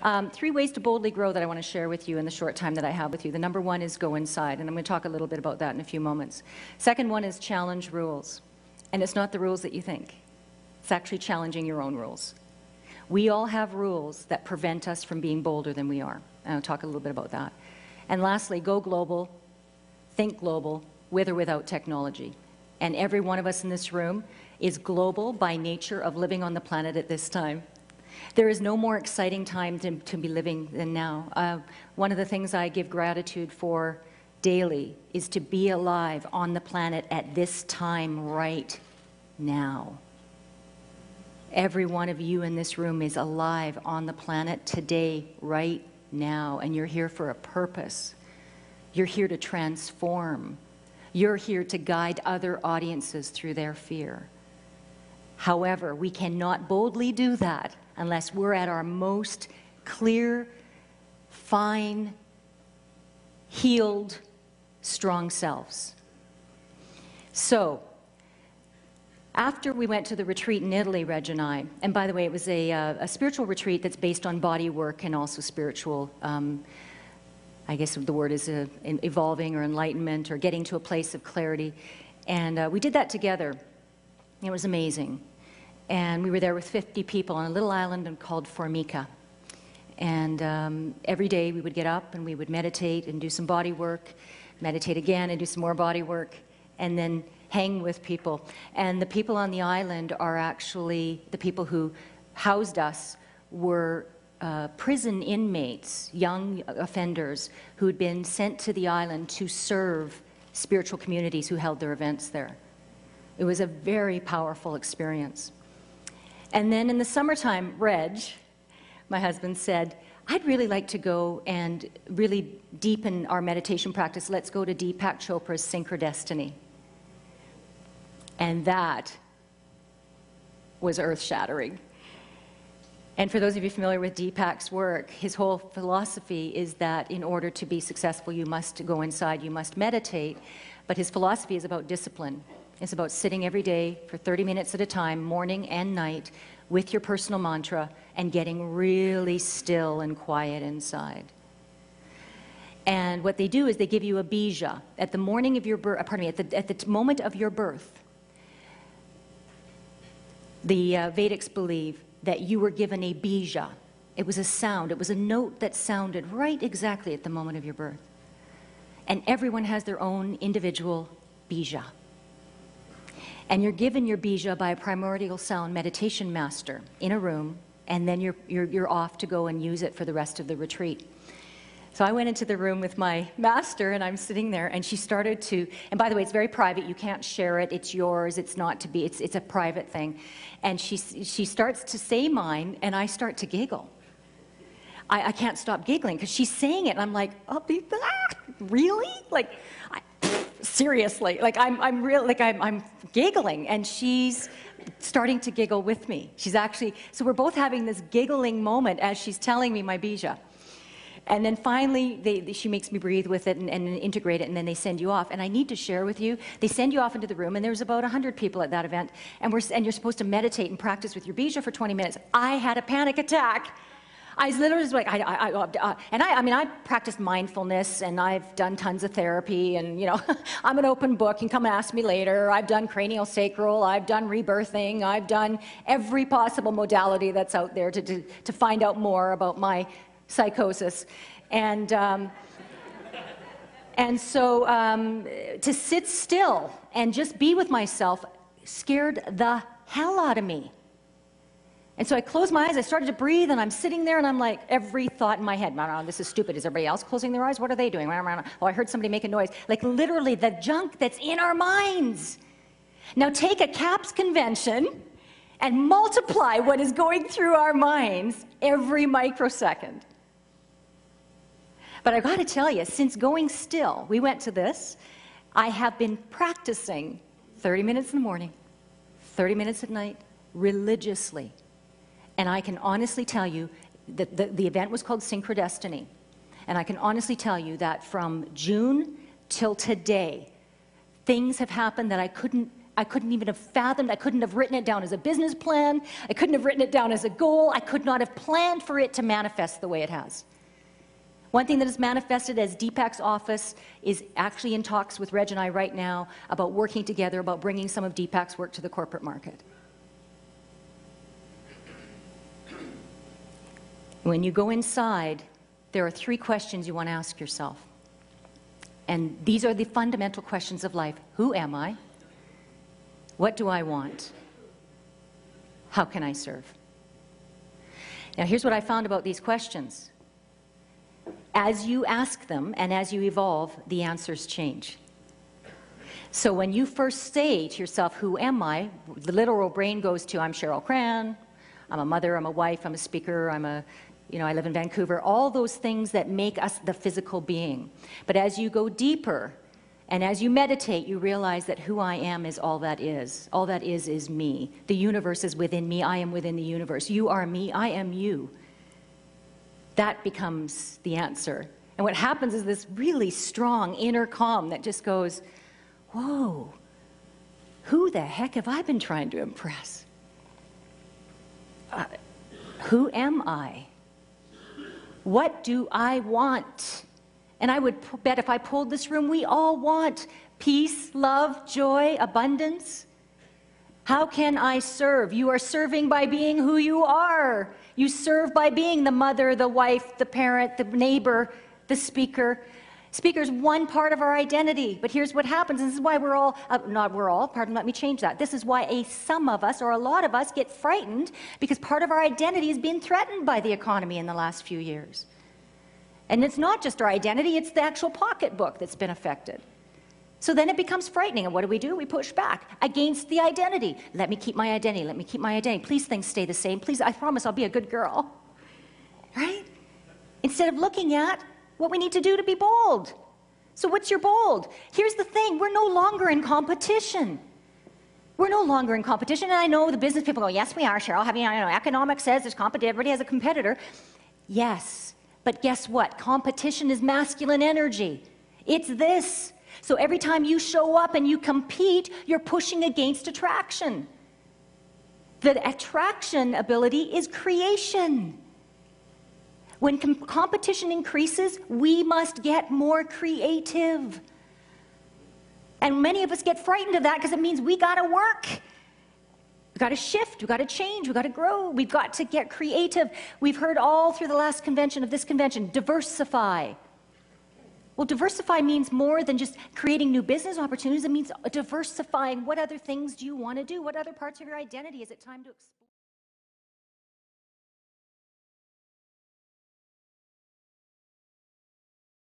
3 ways to boldly grow that I want to share with you in the short time that I have with you. The number 1 is go inside, and I'm going to talk a little bit about that in a few moments. Second one is challenge rules, and it's not the rules that you think. It's actually challenging your own rules. We all have rules that prevent us from being bolder than we are, and I'll talk a little bit about that. And lastly, go global, think global, with or without technology. And every one of us in this room is global by nature of living on the planet at this time. There is no more exciting time to be living than now. One of the things I give gratitude for daily is to be alive on the planet at this time right now. Every one of you in this room is alive on the planet today, right now, and you're here for a purpose. You're here to transform. You're here to guide other audiences through their fear. However, we cannot boldly do that unless we're at our most clear, fine, healed, strong selves. So, after we went to the retreat in Italy, Reg and I, and by the way, it was a spiritual retreat that's based on body work and also spiritual, I guess the word is evolving or enlightenment or getting to a place of clarity. And we did that together. It was amazing. And we were there with 50 people on a little island called Formica. And every day we would get up and we would meditate and do some body work, meditate again and do some more body work, and then hang with people. And the people on the island are actually, the people who housed us were prison inmates, young offenders who had been sent to the island to serve spiritual communities who held their events there. It was a very powerful experience. And then in the summertime, Reg, my husband, said, I'd really like to go and really deepen our meditation practice. Let's go to Deepak Chopra's Synchrodestiny. And that was earth-shattering. And for those of you familiar with Deepak's work, his whole philosophy is that in order to be successful, you must go inside, you must meditate. But his philosophy is about discipline. It's about sitting every day for 30 minutes at a time, morning and night, with your personal mantra and getting really still and quiet inside. And what they do is they give you a bija at the morning of your birth, at the moment of your birth. The Vedics believe that you were given a bija. It was a sound. It was a note that sounded right exactly at the moment of your birth. And everyone has their own individual bija. And you're given your bija by a primordial sound meditation master in a room, and then you're off to go and use it for the rest of the retreat. So I went into the room with my master, and I'm sitting there, and she started to, and by the way, it's very private. You can't share it. It's yours. It's not to be. It's a private thing. And she starts to say mine, and I start to giggle. I can't stop giggling because she's saying it, and I'm like, oh, really? Like, seriously? Like I'm giggling, and she's starting to giggle with me. She's actually, so we're both having this giggling moment as she's telling me my bija. And then finally, she makes me breathe with it and integrate it, and then they send you off. And I need to share with you, they send you off into the room, and there's about 100 people at that event, and you're supposed to meditate and practice with your bija for 20 minutes. I had a panic attack. I was literally just like, I practiced mindfulness, and I've done tons of therapy, and, you know, I'm an open book. You can come ask me later. I've done cranial sacral. I've done rebirthing. I've done every possible modality that's out there to find out more about my psychosis. And so to sit still and just be with myself scared the hell out of me. And so I closed my eyes, I started to breathe, and I'm sitting there, and I'm like, every thought in my head, this is stupid. Is everybody else closing their eyes? What are they doing? Oh, I heard somebody make a noise. Like, literally, the junk that's in our minds. Now take a CAPS convention and multiply what is going through our minds every microsecond. But I got to tell you, since going still, we went to this, I have been practicing 30 minutes in the morning, 30 minutes at night, religiously. And I can honestly tell you that the event was called Synchrodestiny. And I can honestly tell you that from June till today, things have happened that I couldn't I couldn't even have fathomed, I couldn't have written it down as a business plan, I couldn't have written it down as a goal, I could not have planned for it to manifest the way it has. One thing that is manifested as Deepak's office is actually in talks with Reg and I right now about working together, about bringing some of Deepak's work to the corporate market. When you go inside, there are 3 questions you want to ask yourself. And these are the fundamental questions of life. Who am I? What do I want? How can I serve? Now, here's what I found about these questions. As you ask them and as you evolve, the answers change. So when you first say to yourself, who am I? The literal brain goes to, I'm Cheryl Cran, I'm a mother, I'm a wife, I'm a speaker, I live in Vancouver, all those things that make us the physical being. But as you go deeper and as you meditate, you realize that who I am is all that is. All that is me. The universe is within me, I am within the universe. You are me, I am you. That becomes the answer. And what happens is this really strong inner calm that just goes, whoa, who the heck have I been trying to impress? Who am I? What do I want? And I would bet if I pulled this room, we all want peace, love, joy, abundance. How can I serve? You are serving by being who you are. You serve by being the mother, the wife, the parent, the neighbor, the speaker. Speaker is one part of our identity, but here's what happens, and this is why we're all, not we're all, pardon, let me change that. This is why some of us, or a lot of us, get frightened, because part of our identity has been threatened by the economy in the last few years. And it's not just our identity, it's the actual pocketbook that's been affected. So then it becomes frightening, and what do? We push back against the identity. Let me keep my identity, let me keep my identity. Please things stay the same. Please, I promise I'll be a good girl. Right? Instead of looking at what we need to do to be bold. So what's your bold? Here's the thing, we're no longer in competition. We're no longer in competition, and I know the business people go, yes, we are, Cheryl. Economics says there's competition, everybody has a competitor. Yes, but guess what? Competition is masculine energy. It's this. So every time you show up and you compete, you're pushing against attraction. The attraction ability is creation. When competition increases, we must get more creative. And many of us get frightened of that because it means we got to work. We've got to shift, we've got to change, we've got to grow, we've got to get creative. We've heard all through the last convention of this convention, diversify. Well, diversify means more than just creating new business opportunities. It means diversifying. What other things do you want to do? What other parts of your identity is it time to explore?